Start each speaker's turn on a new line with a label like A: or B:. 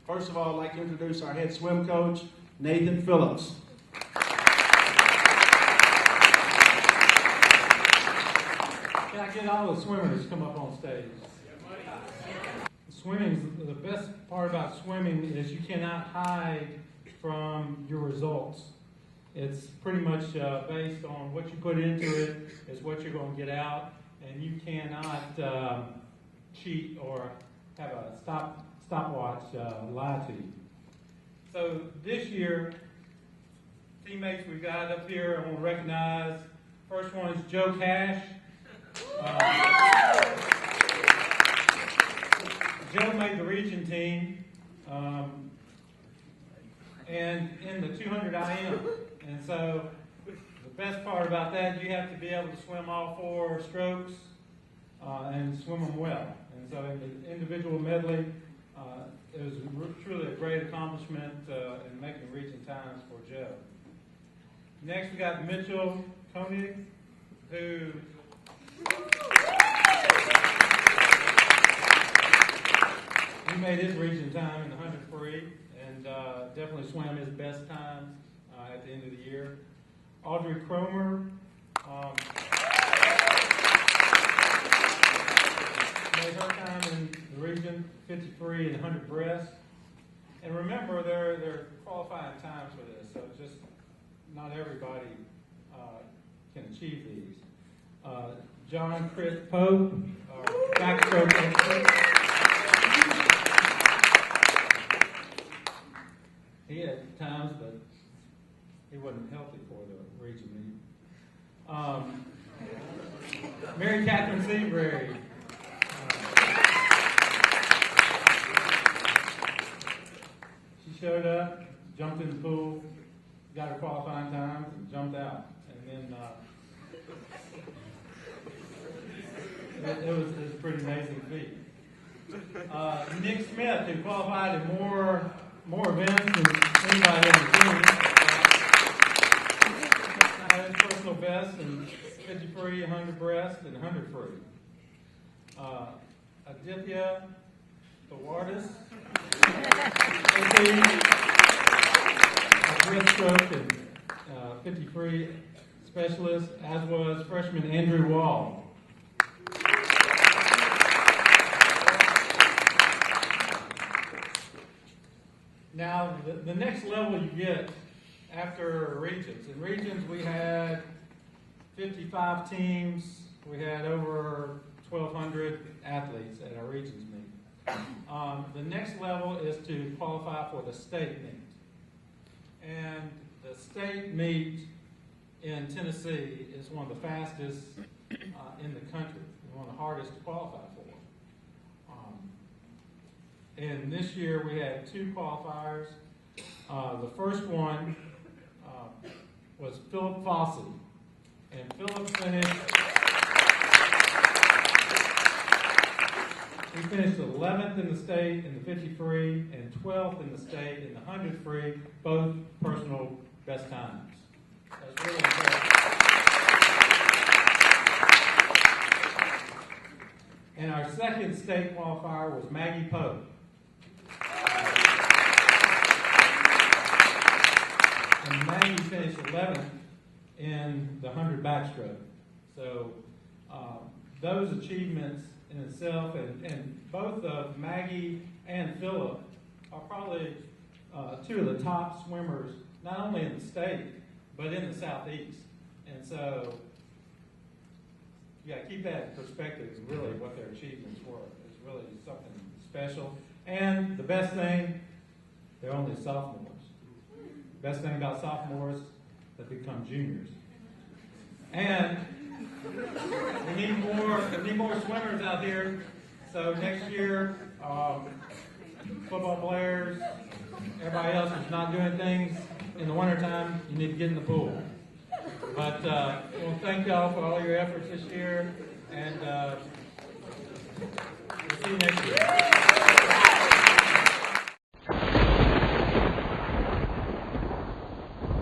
A: First of all, I'd like to introduce our head swim coach, Nathan Phillips.
B: Can I get all the swimmers to come up on stage? Swimming, the best part about swimming is you cannot hide from your results. It's pretty much based on what you put into it is what you're going to get out, and you cannot cheat or have a stopwatch lie to you. So this year, teammates we've got up here, I want to recognize. First one is Joe Cash. Joe made the region team, and in the 200 IM. And so the best part about that, you have to be able to swim all 4 strokes and swim them well. And so in the individual medley, it was truly a great accomplishment in making region times for Joe. Next, we got Mitchell Koenig, who he made his region time in the 100 free and definitely swam his best time at the end of the year. Audrey Cromer made her time in the region, 53 and 100 breast. And remember, they're qualifying times for this, so just not everybody can achieve these. John Chris Pope, backstroke expert. He had times, but he wasn't healthy for the region meet. Mary Catherine Seabury. She showed up, jumped in the pool, got her qualifying times, and jumped out. And then it was a pretty amazing feat. Nick Smith, who qualified in more events than anybody on the team. Had his personal best in 50 free, 100 breast, and 100 free. Aditya Tawardis, a breaststroke and 50 free specialist, as was freshman Andrew Wall. Now, the next level you get after regions. In regions, we had 55 teams. We had over 1,200 athletes at our regions meet. The next level is to qualify for the state meet. And the state meet in Tennessee is one of the fastest in the country, and one of the hardest to qualify for. And this year we had 2 qualifiers. The first one was Philip Fossey. And Philip finished 11th in the state in the 50 free and 12th in the state in the 100 free, both personal best times. That's really impressive. And our second state qualifier was Maggie Pope. And Maggie finished 11th in the 100 backstroke. So those achievements in itself, and both of Maggie and Philip are probably 2 of the top swimmers, not only in the state, but in the Southeast. And so you got to keep that in perspective, really, what their achievements were. It's really something special. And the best thing, they're only sophomores. Best thing about sophomores, that become juniors. And we need more swimmers out here. So next year, football players, everybody else who's not doing things in the wintertime, you need to get in the pool. But we'll thank y'all for all your efforts this year, and we'll see you next year.